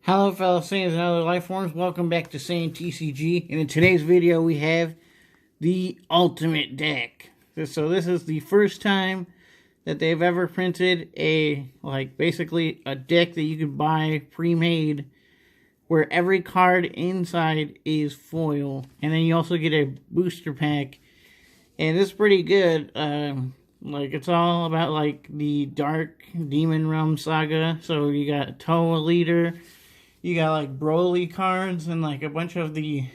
Hello fellow Saiyans and other lifeforms, welcome back to Saiyan TCG, and in today's video we have the Ultimate deck. So this is the first time that they've ever printed basically a deck that you could buy pre-made, where every card inside is foil, and then you also get a booster pack, and it's pretty good. It's all about the Dark Demon Realm Saga, so you got Towa leader. You got Broly cards and a bunch of the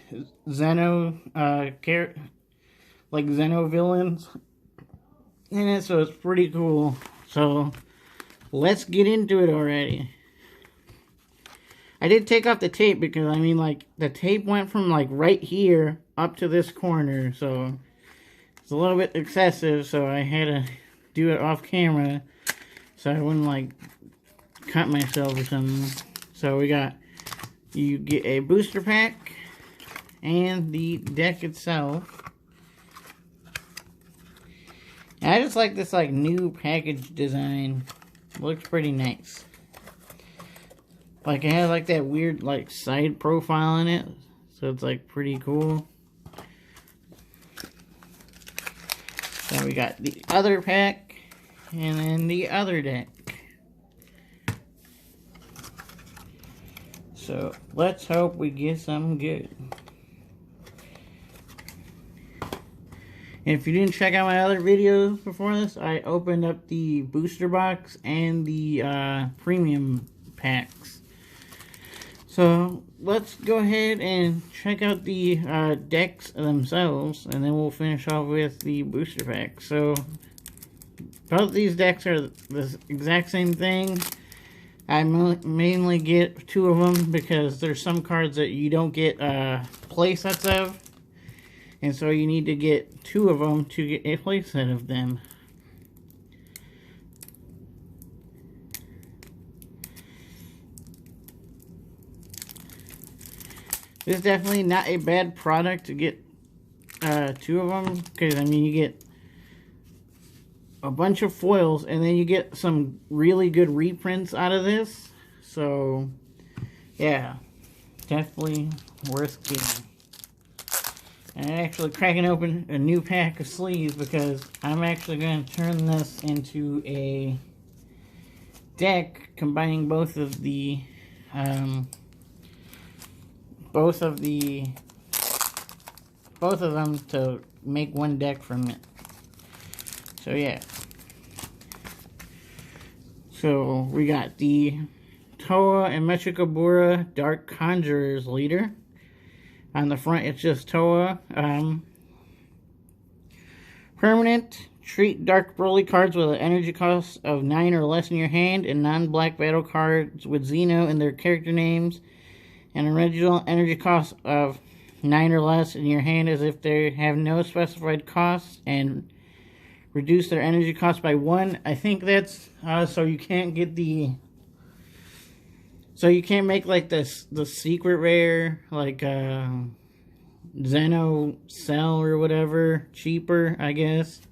Zeno Zeno villains in it, so it's pretty cool. So let's get into it already. I did take off the tape because the tape went from right here up to this corner, so it's a little bit excessive, so I had to do it off camera so I wouldn't cut myself or something. So you get a booster pack and the deck itself. And I just like this new package design. Looks pretty nice. It has that weird side profile in it, so it's pretty cool. Then we got the other pack and then the other deck. So let's hope we get something good. And if you didn't check out my other videos before this, I opened up the booster box and the premium packs. So let's go ahead and check out the decks themselves, and then we'll finish off with the booster pack. So both these decks are the exact same thing. I mainly get two of them because there's some cards that you don't get play sets of, and so you need to get two of them to get a play set of them. This is definitely not a bad product to get two of them, because you get a bunch of foils, and then you get some really good reprints out of this. So, yeah, definitely worth getting. And I'm actually cracking open a new pack of sleeves because I'm actually going to turn this into a deck combining both of them to make one deck from it. So yeah. So we got the Towa and Mechikabura Dark Conjurers leader. On the front it's just Towa. Permanent. Treat Dark Broly cards with an energy cost of 9 or less in your hand, and non-black battle cards with Zeno in their character names and original energy cost of 9 or less in your hand as if they have no specified costs, and reduce their energy cost by 1. I think that's so you can't get you can't make the secret rare Zeno Cell or whatever cheaper, I guess,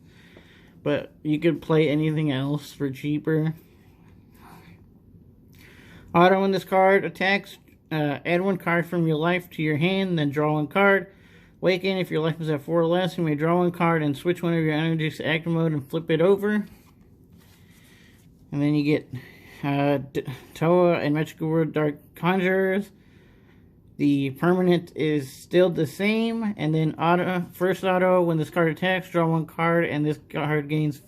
but you could play anything else for cheaper. Auto when this card attacks, add 1 card from your life to your hand, then draw 1 card. Awaken, if your life is at 4 or less, you may draw 1 card and switch one of your energies to active mode and flip it over. And then you get Towa and Mechikabura Dark Conjurers. The permanent is still the same, and then first auto, when this card attacks, draw 1 card, and this card gains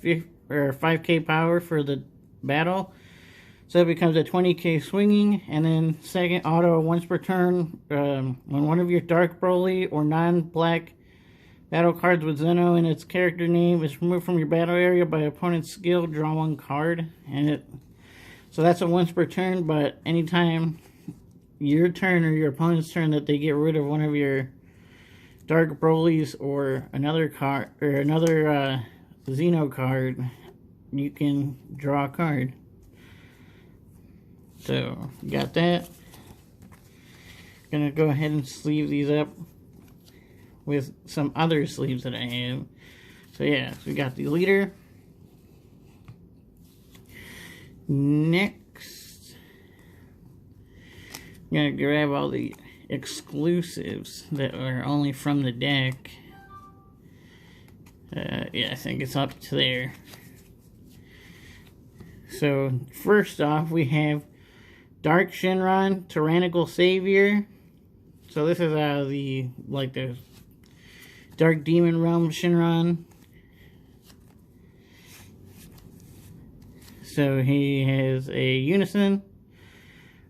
5k power for the battle. So it becomes a 20k swinging. And then second auto, once per turn, when one of your Dark Broly or non-black battle cards with Zeno in its character name is removed from your battle area by opponent's skill, draw 1 card. So that's a once per turn, but anytime your turn or your opponent's turn that they get rid of one of your Dark Brolys or another card or another Zeno card, you can draw a card. So, got that. Gonna go ahead and sleeve these up with some other sleeves that I have. So yeah, so we got the leader. Next, I'm gonna grab all the exclusives that are only from the deck. Yeah, I think it's up to there. So, first off, we have Dark Shinron, Tyrannical Savior. So this is the Dark Demon Realm Shinron. So he has a unison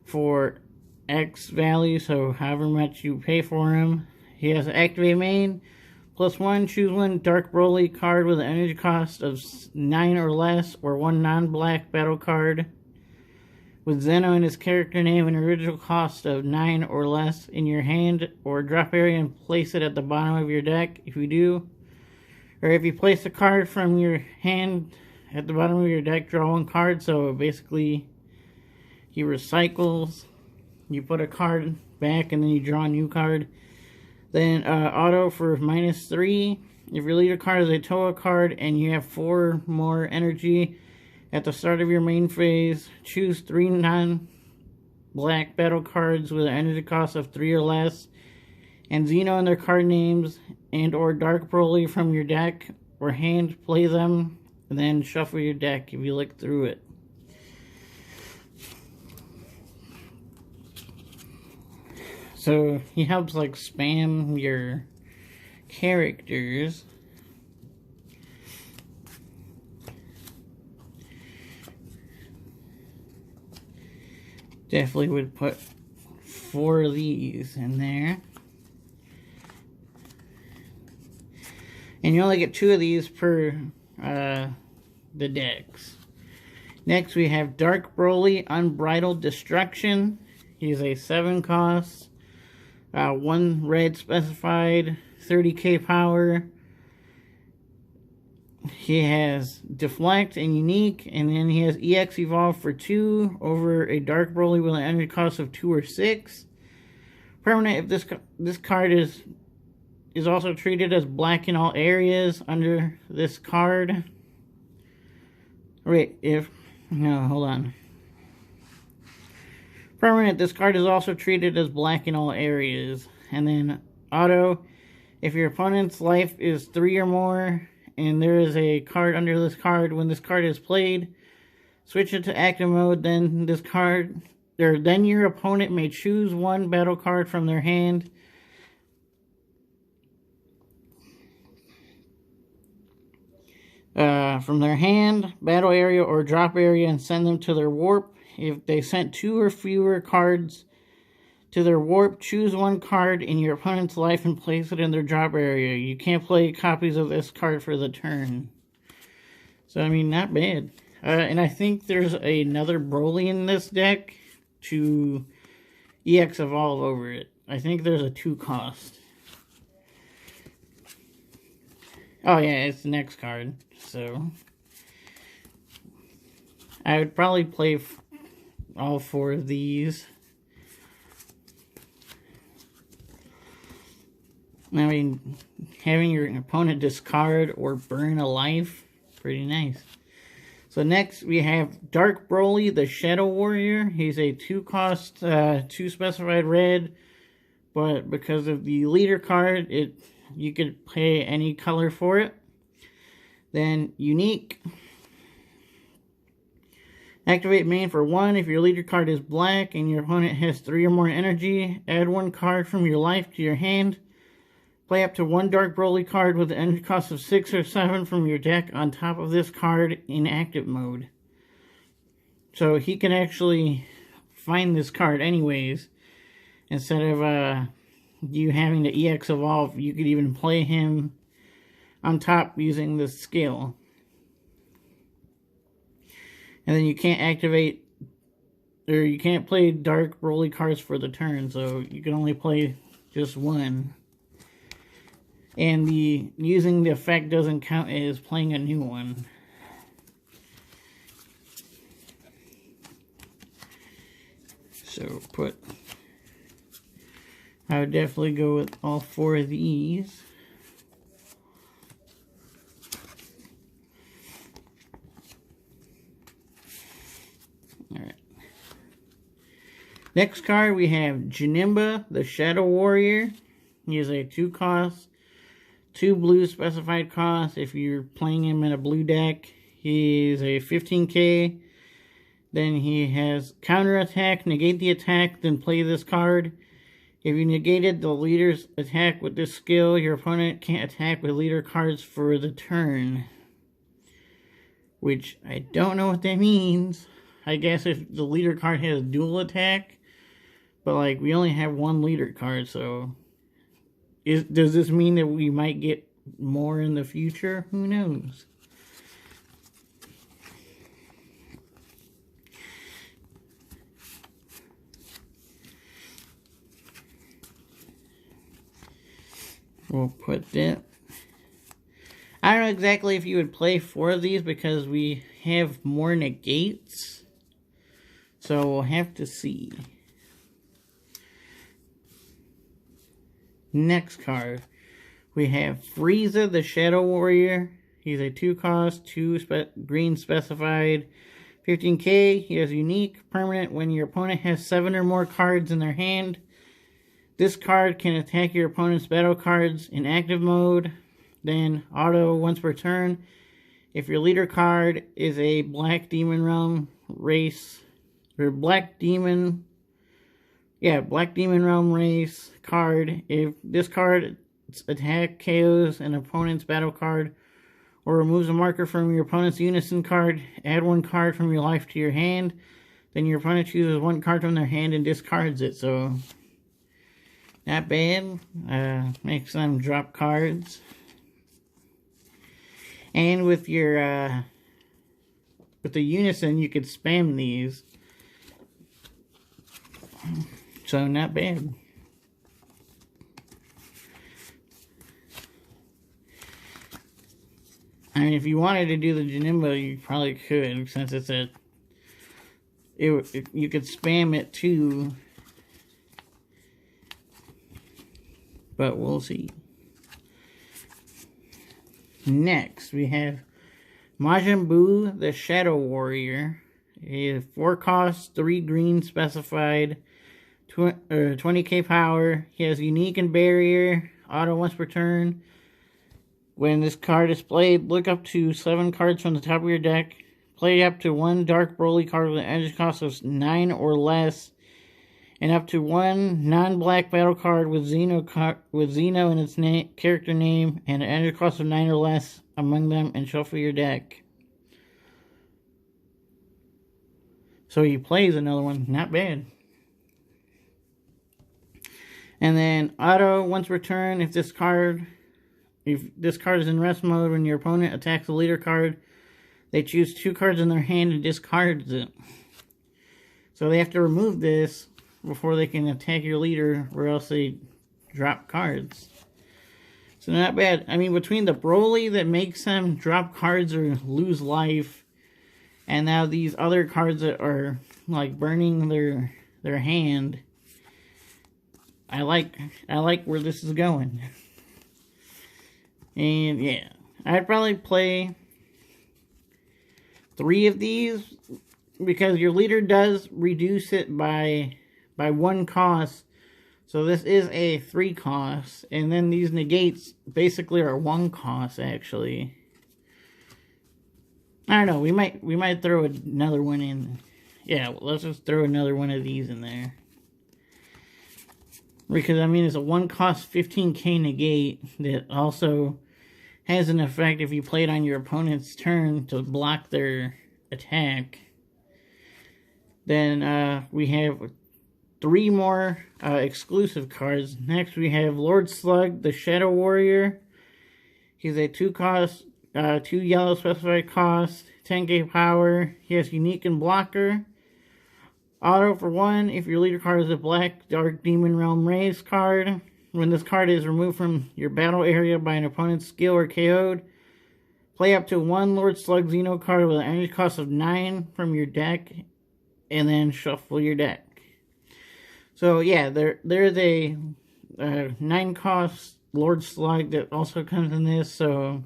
for X value, so however much you pay for him. He has an activate main, +1, choose one Dark Broly card with an energy cost of 9 or less, or one non-black battle card with Zeno in his character name and original cost of 9 or less in your hand or drop area, and place it at the bottom of your deck if you do. Or if you place a card from your hand at the bottom of your deck, draw one card. So basically, he recycles. You put a card back and then you draw a new card. Then auto for -3. If your leader card is a Towa card and you have 4 more energy at the start of your main phase, choose 3 non-black battle cards with an energy cost of 3 or less, and Xeno and their card names and or Dark Broly from your deck or hand, play them, and then shuffle your deck if you look through it. So he helps like spam your characters. Definitely would put 4 of these in there. And you only get 2 of these per the decks. Next we have Dark Broly, Unbridled Destruction. He's a 7 cost, 1 red specified, 30k power. He has Deflect and Unique, and then he has EX Evolve for 2 over a Dark Broly with an energy cost of 2 or 6. Permanent, if this card is also treated as black in all areas under this card. Wait, no, hold on. Permanent, this card is also treated as black in all areas. And then auto, if your opponent's life is 3 or more, and there is a card under this card, when this card is played, switch it to active mode, then then your opponent may choose 1 battle card from their hand. From their hand, battle area, or drop area, and send them to their warp. If they sent 2 or fewer cards to their warp, choose 1 card in your opponent's life and place it in their drop area. You can't play copies of this card for the turn. So, I mean, not bad. And I think there's another Broly in this deck to EX Evolve over it. I think there's a 2 cost. Oh yeah, it's the next card. So I would probably play all 4 of these. I mean, having your opponent discard or burn a life, pretty nice. So next we have Dark Broly, the Shadow Warrior. He's a 2 cost, 2 specified red, but because of the leader card, you could pay any color for it. Then Unique. Activate main for 1. If your leader card is black and your opponent has 3 or more energy, add 1 card from your life to your hand. Play up to 1 Dark Broly card with an energy cost of 6 or 7 from your deck on top of this card in active mode. So he can actually find this card anyways. Instead of you having to EX Evolve, you could even play him on top using this skill. And then you can't activate, or you can't play Dark Broly cards for the turn, so you can only play just 1. And using the effect doesn't count as playing a new one. So I would definitely go with all 4 of these. Alright. Next card we have Janemba, the Shadow Warrior. He is a 2-cost, 2 blue specified cost. If you're playing him in a blue deck, he's a 15k. Then he has counter attack, negate the attack, then play this card. If you negated the leader's attack with this skill, your opponent can't attack with leader cards for the turn. Which I don't know what that means. I guess if the leader card has dual attack. But like, we only have one leader card, so does this mean that we might get more in the future? Who knows? We'll put that. I don't know exactly if you would play 4 of these because we have more negates. So we'll have to see. Next card, we have Frieza, the Shadow Warrior. He's a 2-cost, 2 green specified, 15k. He has unique, permanent. When your opponent has 7 or more cards in their hand, this card can attack your opponent's battle cards in active mode. Then auto once per turn. If your leader card is a Black Demon Realm race, or Black Demon Realm race card, if this card's attack KOs an opponent's battle card or removes a marker from your opponent's unison card, add 1 card from your life to your hand. Then your opponent chooses 1 card from their hand and discards it. So, not bad. Makes them drop cards. And with your, with the unison, you could spam these. So, not bad. I mean, if you wanted to do the Janemba, you probably could, since it's you could spam it too. But we'll see. Next, we have Majin Buu, the Shadow Warrior. He is 4 costs, 3 green specified, 20k power. He has unique and barrier, auto once per turn. When this card is played, look up to 7 cards from the top of your deck. Play up to 1 Dark Broly card with an energy cost of 9 or less. And up to 1 non-black battle card with Xeno in its character name and an energy cost of 9 or less among them, and shuffle your deck. So he plays another one. Not bad. And then auto once per turn, if this card is in rest mode, when your opponent attacks the leader card, they choose 2 cards in their hand and discards it. So they have to remove this before they can attack your leader, or else they drop cards. So not bad. I mean, between the Broly that makes them drop cards or lose life, and now these other cards that are like burning their hand, I like where this is going. And yeah, I'd probably play 3 of these because your leader does reduce it by 1 cost. So this is a 3 cost, and then these negates basically are 1 cost actually. I don't know, we might throw another one in. Yeah, let's just throw another one of these in there. Because I mean, it's a 1 cost 15k negate that also has an effect if you play it on your opponent's turn to block their attack. Then we have 3 more exclusive cards. Next we have Lord Slug, the Shadow Warrior. He's a 2 cost, 2 yellow specified cost, 10k power. He has unique and blocker. Auto for 1, if your leader card is a Black Dark Demon Realm race card. When this card is removed from your battle area by an opponent's skill or KO'd, play up to 1 Lord Slug Xeno card with an energy cost of 9 from your deck, and then shuffle your deck. So yeah, there's a 9 cost Lord Slug that also comes in this. So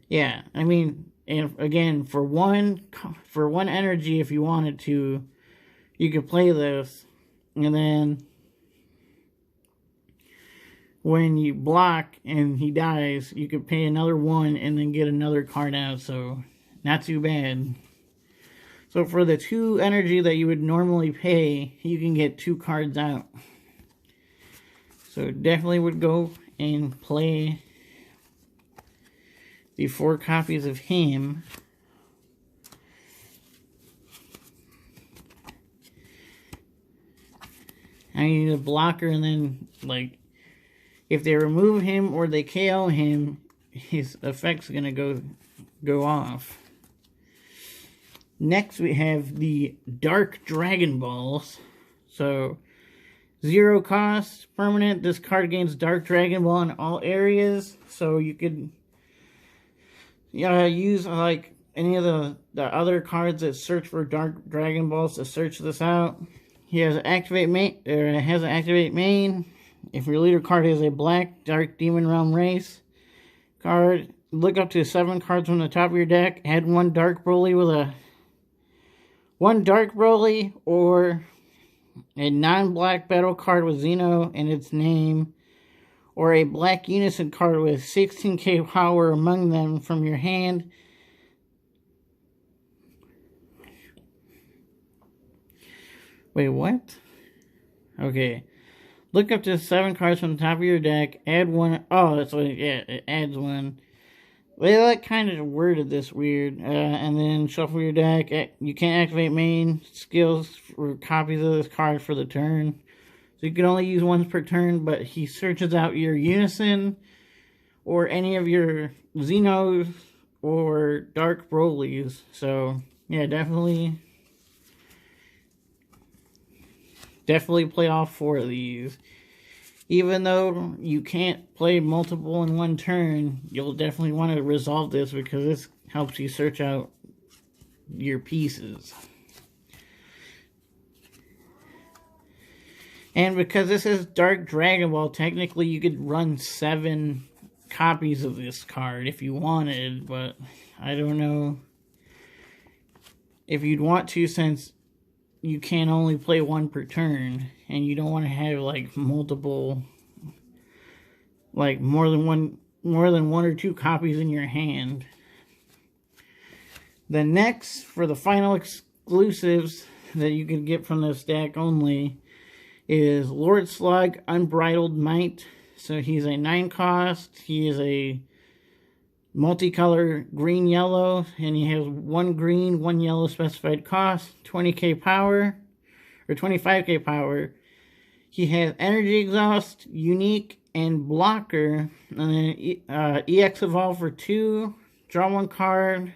yeah, I mean, and again, for one energy, if you wanted to, you could play this. And then when you block and he dies, you could pay another 1 and then get another card out. So, not too bad. So, for the 2 energy that you would normally pay, you can get 2 cards out. So, definitely would go and play the 4 copies of him. I need a blocker, and then, like, if they remove him or they KO him, his effect's gonna go off. Next, we have the Dark Dragon Balls. So, 0 cost, permanent. This card gains Dark Dragon Ball in all areas. So, you could use, like, any of the other cards that search for Dark Dragon Balls to search this out. He has an activate main. If your leader card is a black Dark Demon Realm race card, look up to 7 cards from the top of your deck. Add 1 Dark Broly with one Dark Broly or a non-black battle card with Xeno in its name, or a black Unison card with 16k power among them from your hand. Wait, what? Okay. Look up to 7 cards from the top of your deck. Add 1. Oh, that's what. Yeah, it adds 1. They like kind of worded this weird. And then shuffle your deck. You can't activate main skills or copies of this card for the turn. So you can only use once per turn. But he searches out your Unison or any of your Xenos or Dark Brolys. So yeah, definitely play all 4 of these. Even though you can't play multiple in one turn, you'll definitely want to resolve this because this helps you search out your pieces. And because this is Dark Dragon Ball, technically you could run 7 copies of this card if you wanted, but I don't know if you'd want to, since you can only play 1 per turn, and you don't want to have like multiple, like more than one or 2 copies in your hand. The next, for the final exclusives that you can get from this deck only, is Lord Slug, Unbridled Might. So he's a 9 cost. He is a multicolor green-yellow, and he has 1 green, 1 yellow specified cost, 20k power, or 25k power. He has energy exhaust, unique, and blocker, and then EX evolve for 2, draw 1 card,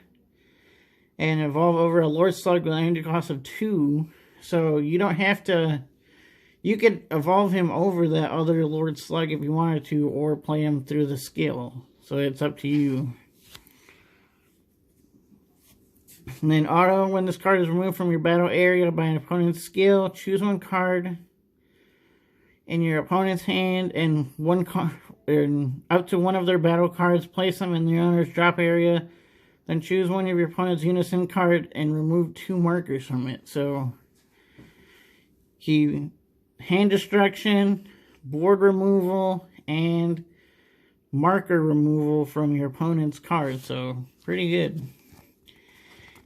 and evolve over a Lord Slug with an energy cost of 2. So you don't have to. You could evolve him over that other Lord Slug if you wanted to, or play him through the skill. So it's up to you. And then auto, when this card is removed from your battle area by an opponent's skill, choose 1 card in your opponent's hand and 1 card, up to 1 of their battle cards, place them in the owner's drop area, then choose 1 of your opponent's Unison card and remove 2 markers from it. So he hand destruction, board removal, and marker removal from your opponent's card. So pretty good.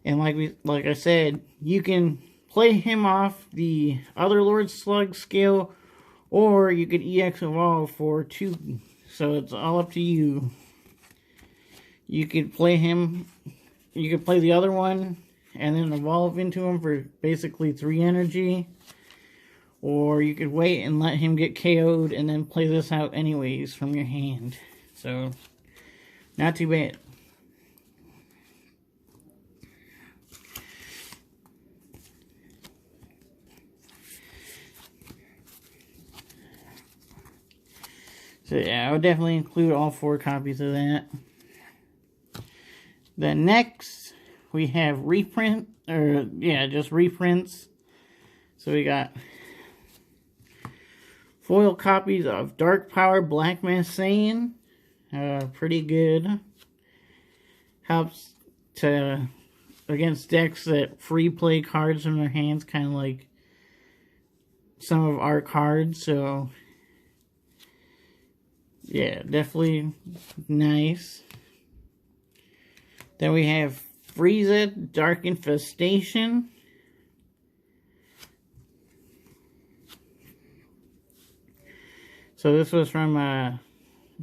And like I said, you can play him off the other Lord Slug skill, or you could EX evolve for 2. So it's all up to you. You could play him. You could play the other one and then evolve into him for basically 3 energy. Or you could wait and let him get KO'd and then play this out anyways from your hand. So, not too bad. So yeah, I would definitely include all 4 copies of that. Then next, we have just reprints. So we got foil copies of Dark Power Black Mask Saiyan. Pretty good. Helps to against decks that free play cards from their hands, kind of like some of our cards, so yeah, definitely nice. Then we have Frieza, Dark Infestation. So this was from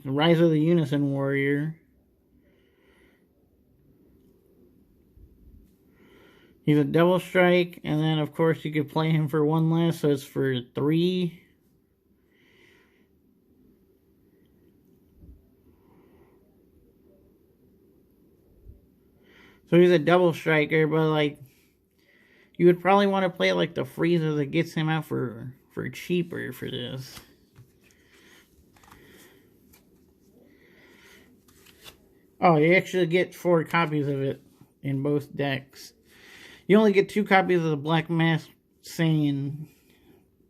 Rise of the Unison Warrior. He's a double strike, and then of course you could play him for one less, so it's for 3. So he's a double striker, but like you would probably want to play like the Frieza that gets him out for cheaper for this. Oh, you actually get 4 copies of it in both decks. You only get 2 copies of the Black Mask Saiyan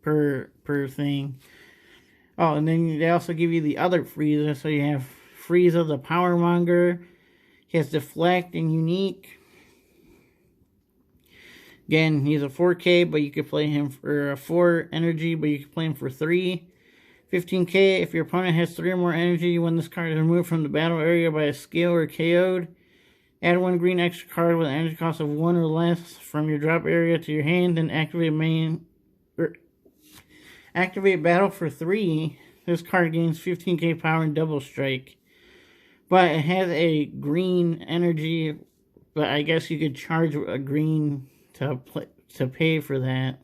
per thing. Oh, and then they also give you the other Frieza. So you have Frieza the Power Monger. He has Deflect and Unique. Again, he's a 4K, but you could play him for 4 energy, but you can play him for 3. 15K, if your opponent has 3 or more energy when this card is removed from the battle area by a skill or KO'd. Add 1 green extra card with an energy cost of 1 or less from your drop area to your hand, then activate battle for 3. This card gains 15k power and double strike. But it has a green energy, but I guess you could charge a green to pay for that.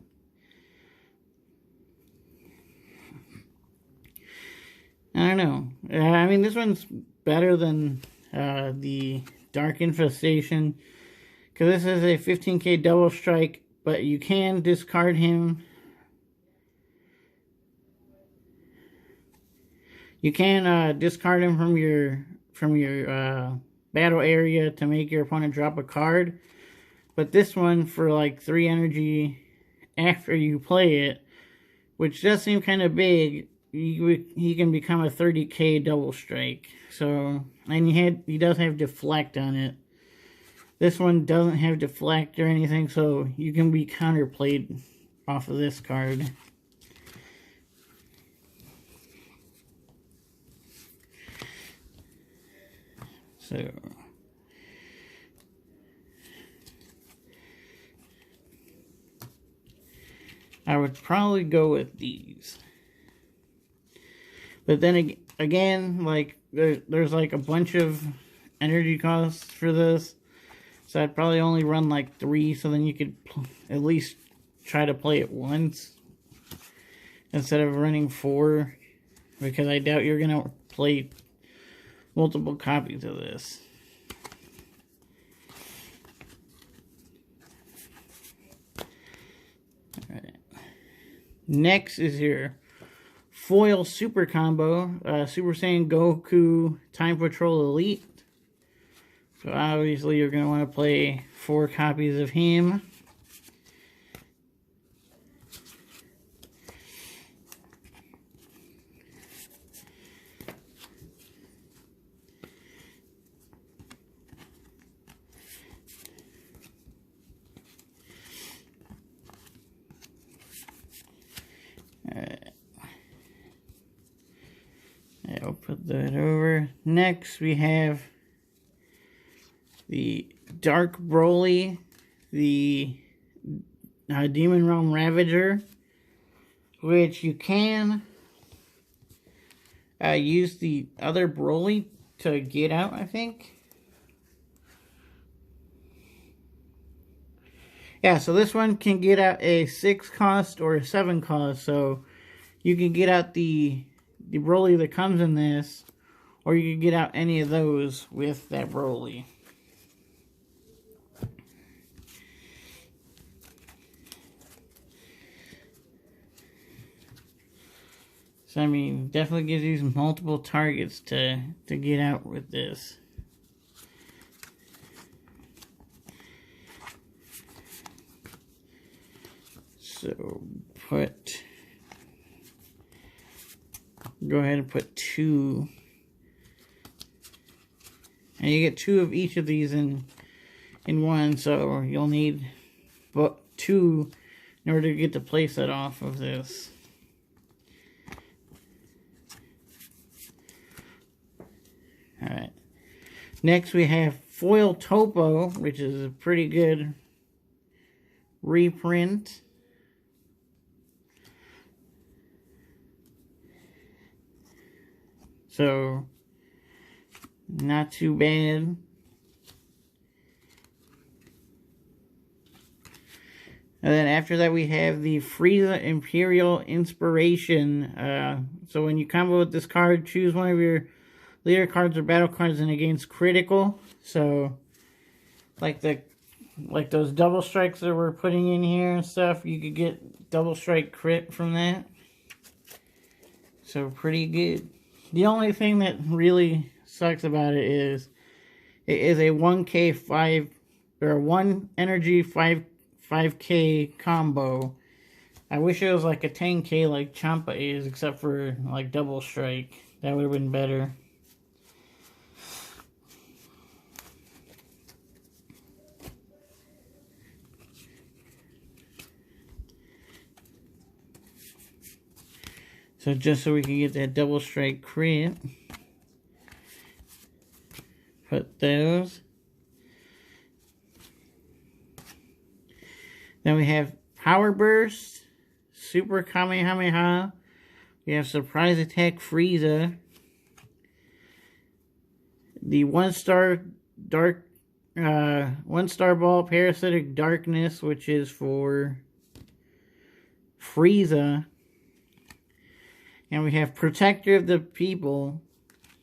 I don't know. I mean, this one's better than the Dark Infestation, because this is a 15k double strike, but you can discard him. You can discard him from your battle area to make your opponent drop a card. But this one, for like 3 energy after you play it, which does seem kind of big, he can become a 30k double strike. So, and he does have Deflect on it. This one doesn't have Deflect or anything, so you can be counterplayed off of this card. So, I would probably go with these. But then again, like, there's like a bunch of energy costs for this. So I'd probably only run like 3, so then you could at least try to play it once instead of running 4, because I doubt you're going to play multiple copies of this. Alright. Next is your foil super combo, Super Saiyan Goku Time Patrol Elite. So obviously you're going to want to play 4 copies of him. I'll put that over. Next we have the Dark Broly, the Demon Realm Ravager, which you can use the other Broly to get out, I think. Yeah, so this one can get out a 6 cost or a 7 cost, so you can get out the Broly that comes in this, or you can get out any of those with that Broly. So I mean, definitely gives you multiple targets to get out with this. So go ahead and put 2, and you get 2 of each of these in one. So you'll need 2 in order to get the playset off of this. Alright. Next we have Foil Topo, which is a pretty good reprint. So, not too bad. And then after that we have the Frieza Imperial Inspiration. So when you combo with this card, choose one of your leader cards or battle cards and it gains critical. So like those double strikes that we're putting in here and stuff, you could get double strike crit from that. So pretty good. The only thing that really sucks about it is a 1K 5 or 1 energy 5K combo. I wish it was like a 10K like Champa is, except for like double strike. That would have been better. So just so we can get that double strike crit, put those. Then we have Power Burst, Super Kamehameha. We have Surprise Attack Frieza. The 1-star dark, 1-star ball Parasitic Darkness, which is for Frieza. And we have Protector of the People.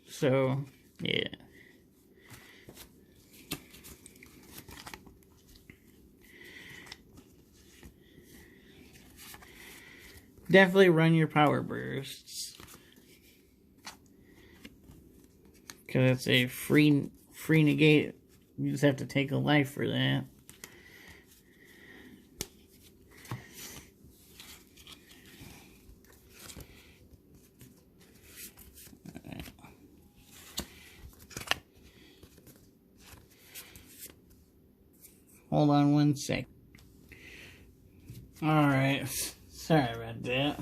So, yeah. Definitely run your power bursts. Because it's a free negate. You just have to take a life for that. Hold on one sec. Alright, sorry about that.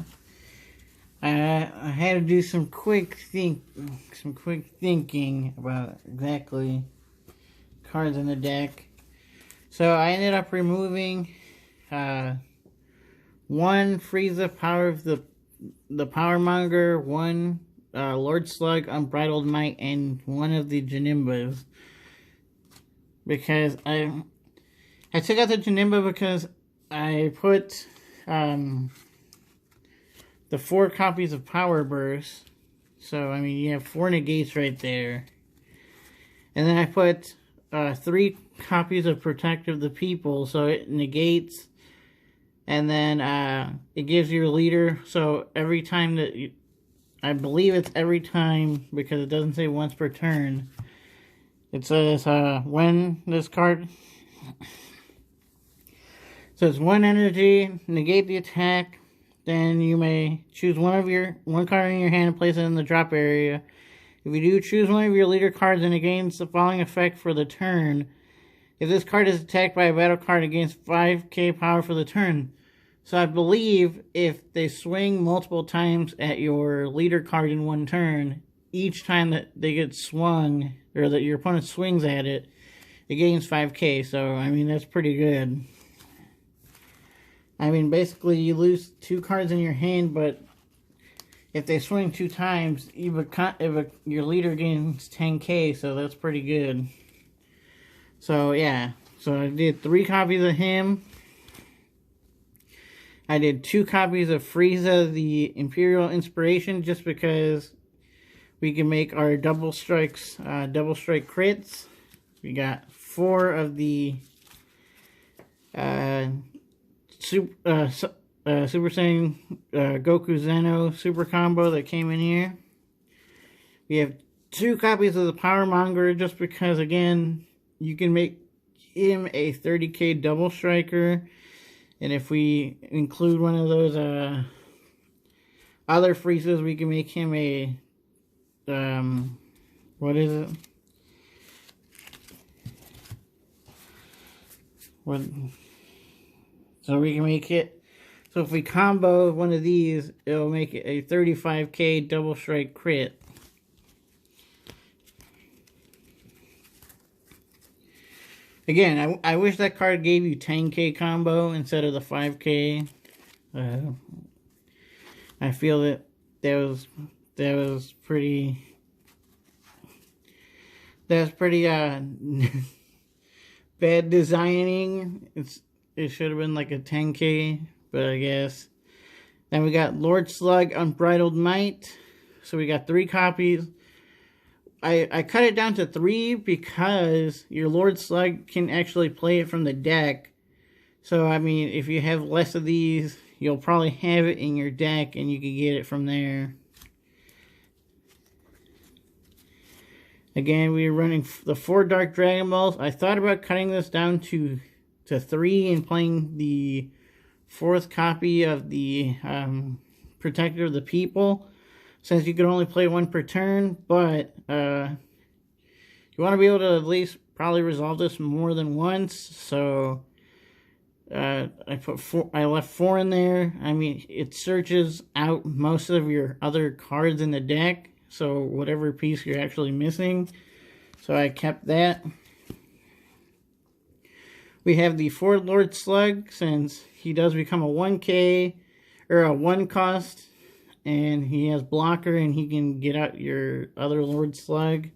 I had to do some quick thinking about exactly cards in the deck. So I ended up removing one Frieza Power of the Power Monger, one Lord Slug Unbridled Might, and one of the Janimbas. Because I took out the Janimba because I put the 4 copies of Power Burst. So, I mean, you have 4 negates right there. And then I put 3 copies of Protector of the People, so it negates. And then it gives your leader, so every time that you, I believe it's every time, because it doesn't say once per turn. It says when this card... So it's 1 energy, negate the attack, then you may choose one card in your hand and place it in the drop area. If you do, choose one of your leader cards and it gains the following effect for the turn. If this card is attacked by a battle card, it gains 5k power for the turn. So I believe if they swing multiple times at your leader card in one turn, each time that they get swung, or that your opponent swings at it, it gains 5k. So, I mean, that's pretty good. I mean, basically, you lose 2 cards in your hand, but if they swing 2 times, your leader gains 10k, so that's pretty good. So, yeah. So, I did 3 copies of him. I did 2 copies of Frieza, the Imperial Inspiration, just because we can make our double strike crits. We got 4 of the Super Saiyan Goku Zeno super combo that came in here. We have 2 copies of the Power Monger, just because, again, you can make him a 30k double striker. And if we include one of those other Friezas, we can make him a what is it? So we can make it So if we combo one of these, it'll make it a 35k double strike crit. Again, I wish that card gave you 10k combo instead of the 5k. I feel that was pretty bad designing. It should have been like a 10k, but I guess. Then we got Lord Slug, Unbridled Might. So we got 3 copies. I cut it down to 3 because your Lord Slug can actually play it from the deck. So, I mean, if you have less of these, you'll probably have it in your deck and you can get it from there. Again, we are running the 4 Dark Dragon Balls. I thought about cutting this down to 3 and playing the 4th copy of the Protector of the People, since you can only play 1 per turn, but you want to be able to at least probably resolve this more than once, so I left 4 in there. I mean, it searches out most of your other cards in the deck, so whatever piece you're actually missing, so I kept that. We have the 4 Lord Slug, since he does become a 1k, or a 1 cost, and he has blocker and he can get out your other Lord Slug.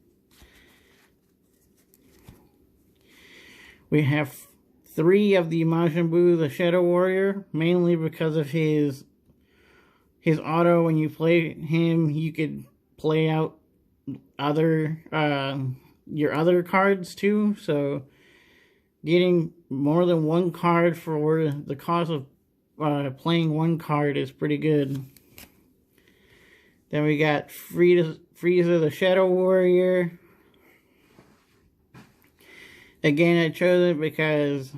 We have 3 of the Majin Buu, the Shadow Warrior, mainly because of his auto. When you play him, you could play out other your other cards too, so getting more than 1 card for the cost of playing 1 card is pretty good. Then we got Frieza the Shadow Warrior. Again, I chose it because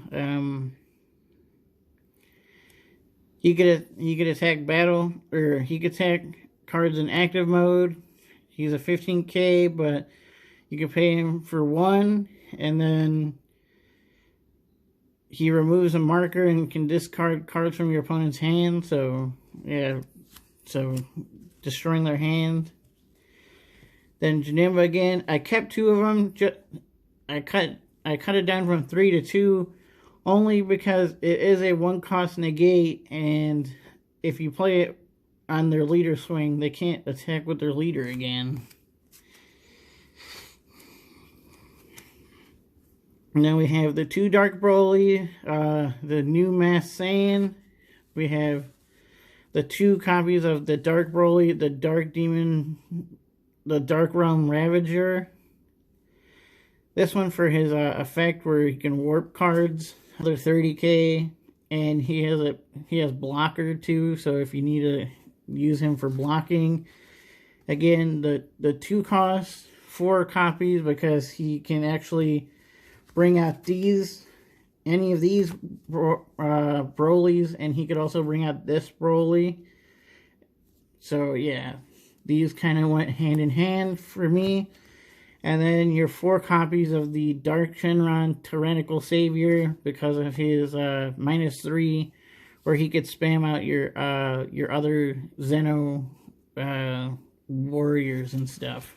he could attack battle, or he could attack cards in active mode. He's a 15k, but you can pay him for 1, and then he removes a marker and can discard cards from your opponent's hand. So yeah, so destroying their hand. Then Janemba again. I kept 2 of them. I cut it down from 3 to 2, only because it is a 1 cost negate, and if you play it on their leader swing, they can't attack with their leader again. And then we have the 2 Dark Broly, the new Masked Saiyan. We have the 2 copies of the Dark Broly, the Dark Demon, the Dark Realm Ravager. This one for his effect where he can warp cards, another 30k, and he has blocker too, so if you need to use him for blocking. Again, the 2 costs, 4 copies, because he can actually bring out any of these Brolys, and he could also bring out this Broly. So yeah, these kind of went hand in hand for me. And then your 4 copies of the Dark Shenron Tyrannical Savior, because of his -3, where he could spam out your other Zeno warriors and stuff.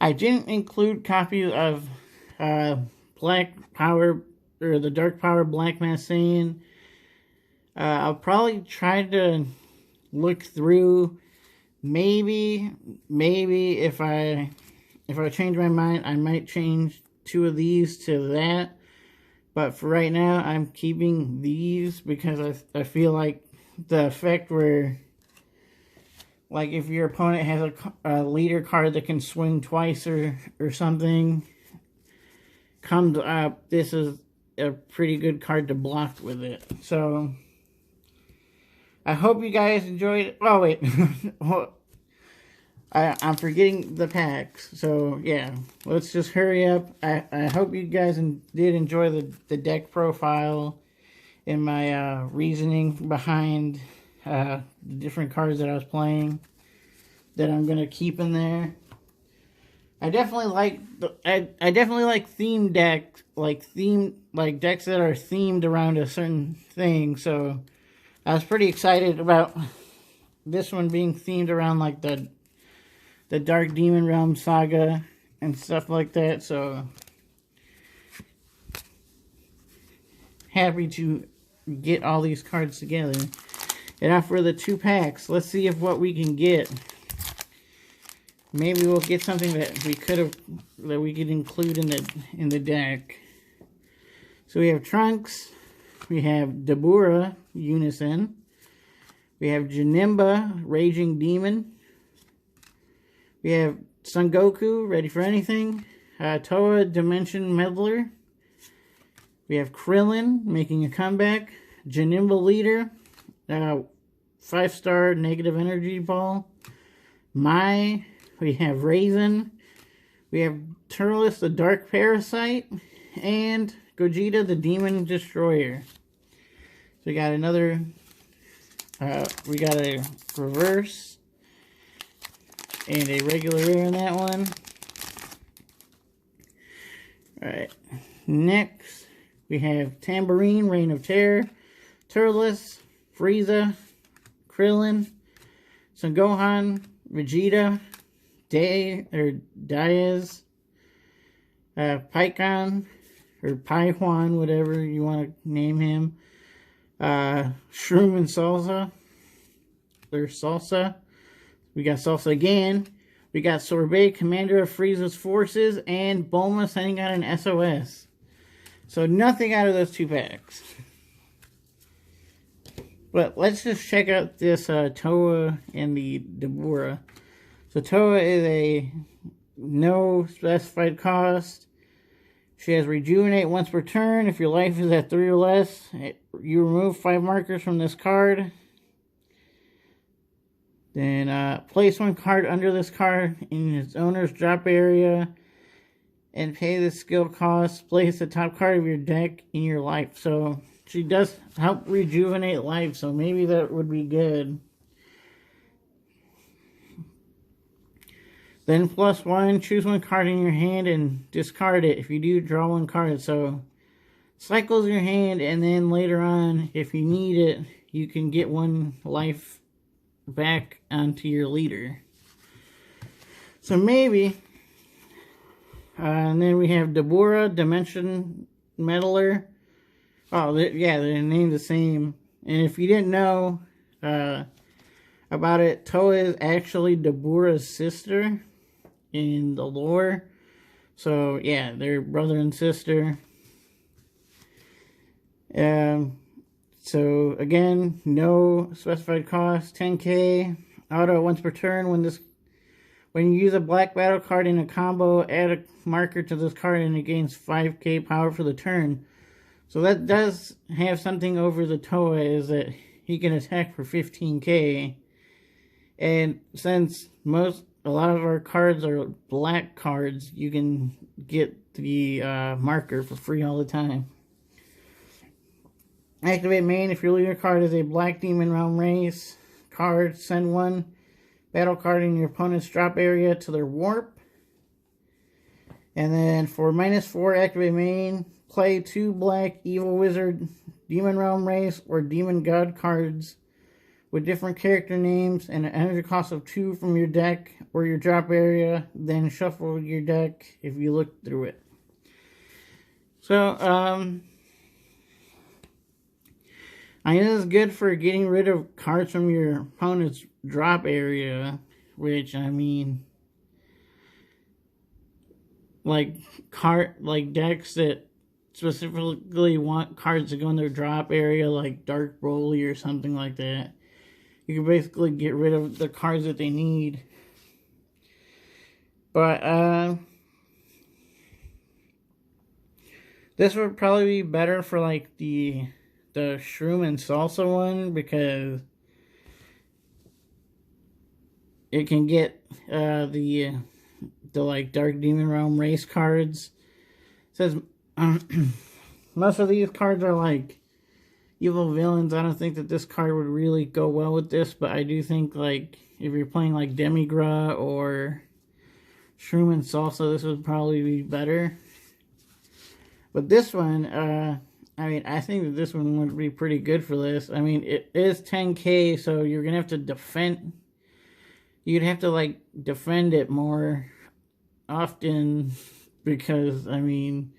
I didn't include copies of Black Power, or the Dark Power Black Masked Saiyan. I'll probably try to look through. Maybe if I change my mind, I might change 2 of these to that. But for right now, I'm keeping these because I feel like the effect where, like, if your opponent has a leader card that can swing twice or something comes up, this is a pretty good card to block with it. So I hope you guys enjoyed it. Oh, wait. I'm forgetting the packs. So, yeah. Let's just hurry up. I hope you guys did enjoy the deck profile and my reasoning behind the different cards that I was playing that I'm going to keep in there. I definitely like I definitely like theme decks, like decks that are themed around a certain thing. So I was pretty excited about this one being themed around like the Dark Demon Realm saga and stuff like that. So happy to get all these cards together. And now for the 2 packs, let's see if what we can get. Maybe we'll get something that we could include in the deck. So we have Trunks, we have Dabura Unison, we have Janemba Raging Demon, we have Son Goku Ready for Anything, Towa Dimension Meddler, we have Krillin making a comeback, Janemba Leader, 5-star Negative Energy Ball, we have Raisin, we have Turles the Dark Parasite, and Gogeta the Demon Destroyer. So we got another, we got a reverse and a regular rare in that one. Alright, next we have Tambourine, Reign of Terror, Turles, Frieza, Krillin, Son Gohan, Vegeta, Diaz, Pycon, or Pyjuan, whatever you want to name him, Shroom and Salsa, or Salsa, we got Salsa again, we got Sorbet, Commander of Frieza's Forces, and Bulma sending out an SOS. So nothing out of those 2 packs. But let's just check out this Towa and the Dabura. So Towa is a no specified cost. She has Rejuvenate once per turn. If your life is at 3 or less, you remove 5 markers from this card. Then place 1 card under this card in its owner's drop area and pay the skill cost. Place the top card of your deck in your life. So she does help rejuvenate life, so maybe that would be good. Then +1, choose 1 card in your hand and discard it. If you do, draw 1 card. So cycles your hand, and then later on, if you need it, you can get 1 life back onto your leader. So maybe. And then we have Dabura, Dimension Meddler. Oh, yeah, they're named the same. And if you didn't know about it, Towa is actually Dabura's sister in the lore. So, yeah, they're brother and sister. So, again, no specified cost, 10k. Auto once per turn. When you use a black battle card in a combo, add a marker to this card and it gains 5k power for the turn. So that does have something over the Towa, is that he can attack for 15k. And since a lot of our cards are black cards, you can get the marker for free all the time. Activate main. If your leader card is a Black Demon Realm race card, send 1 battle card in your opponent's drop area to their warp. And then for -4, activate main. Play 2 black Evil Wizard, Demon Realm Race, or Demon God cards with different character names and an energy cost of 2 from your deck or your drop area. Then shuffle your deck if you look through it. So, I mean, this is good for getting rid of cards from your opponent's drop area, which, I mean, like decks that specifically want cards to go in their drop area, like Dark Broly or something like that. You can basically get rid of the cards that they need. But, this would probably be better for, like, the Shroom and Salsa one, because it can get the like Dark Demon Realm race cards. It says most of these cards are like evil villains. I don't think that this card would really go well with this, but I do think, like, if you're playing like Demigra or shroom and salsa, this would probably be better. But this one, I mean, I think that this one would be pretty good for this. I mean, it is 10K, so you're going to have to defend. You'd have to, like, defend it more often because, I mean,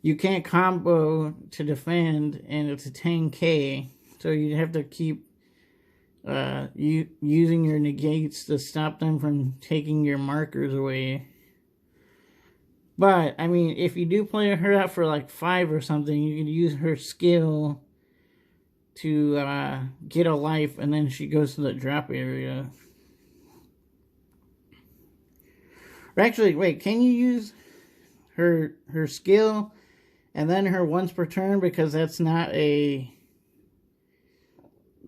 you can't combo to defend, and it's a 10K. So you'd have to keep using your negates to stop them from taking your markers away. But, I mean, if you do play her out for like 5 or something, you could use her skill to get a life, and then she goes to the drop area. Or actually, wait, can you use her skill and then her once per turn? Because that's not a...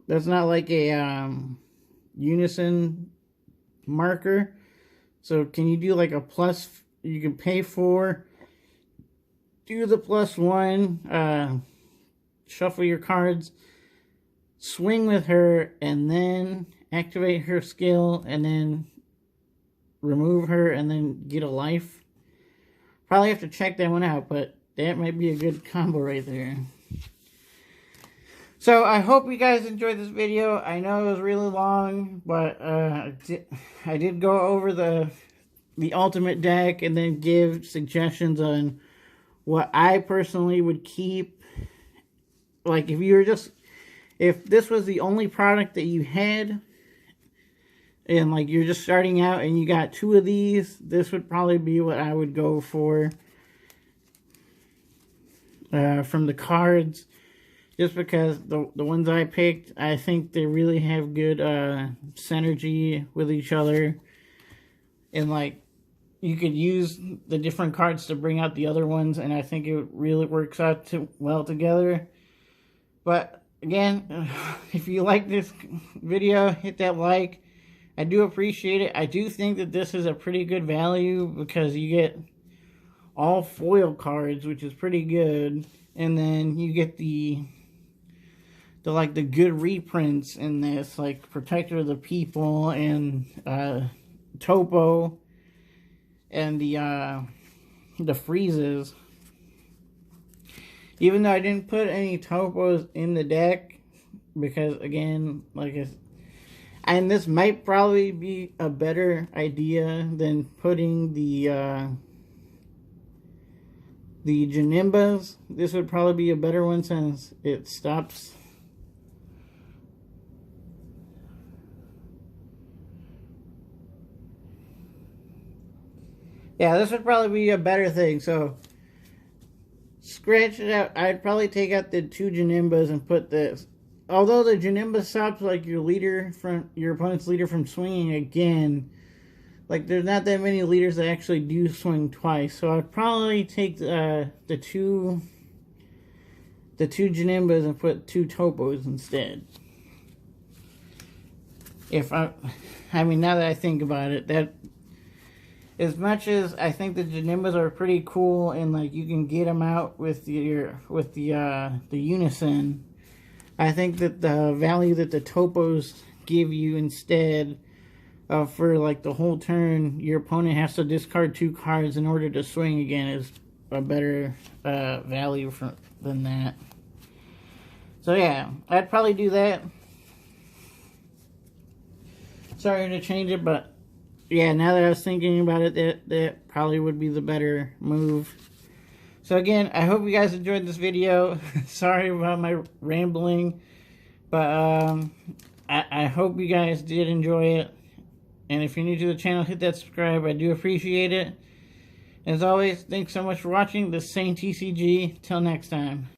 That's not like a unison marker. So can you do like a plus... You can pay for, do the +1, shuffle your cards, swing with her, and then activate her skill, and then remove her, and then get a life. Probably have to check that one out, but that might be a good combo right there. So I hope you guys enjoyed this video. I know it was really long, but I did go over the ultimate deck and then give suggestions on what I personally would keep. Like, if this was the only product that you had, and like you're just starting out and you got 2 of these, this would probably be what I would go for from the cards. Just because the ones I picked, I think they really have good synergy with each other. And like, you could use the different cards to bring out the other ones, and I think it really works out well together. But again, if you like this video, hit that like. I do appreciate it. I do think that this is a pretty good value because you get all foil cards, which is pretty good, and then you get the good reprints in this, like Protector of the People and Topo. And the Friezas. Even though I didn't put any Topos in the deck, because again, and this might probably be a better idea than putting the Janimbas. This would probably be a better one since it stops. Yeah, this would probably be a better thing, so scratch it out. I'd probably take out the 2 Janimbas and put this. Although the Janimba stops like your opponent's leader from swinging again, like there's not that many leaders that actually do swing twice. So I'd probably take the two Janimbas and put 2 Topos instead. I mean, now that I think about it, that. As much as I think the Janimbas are pretty cool and like you can get them out with the unison, I think that the value that the Topos give you instead for like the whole turn, your opponent has to discard 2 cards in order to swing again, is a better value than that. So yeah, I'd probably do that. Sorry to change it, but yeah, now that I was thinking about it, that probably would be the better move. So again, I hope you guys enjoyed this video. Sorry about my rambling, but I hope you guys did enjoy it. And if you're new to the channel, hit that subscribe. I do appreciate it. As always, thanks so much for watching. This is Sane TCG. Till next time.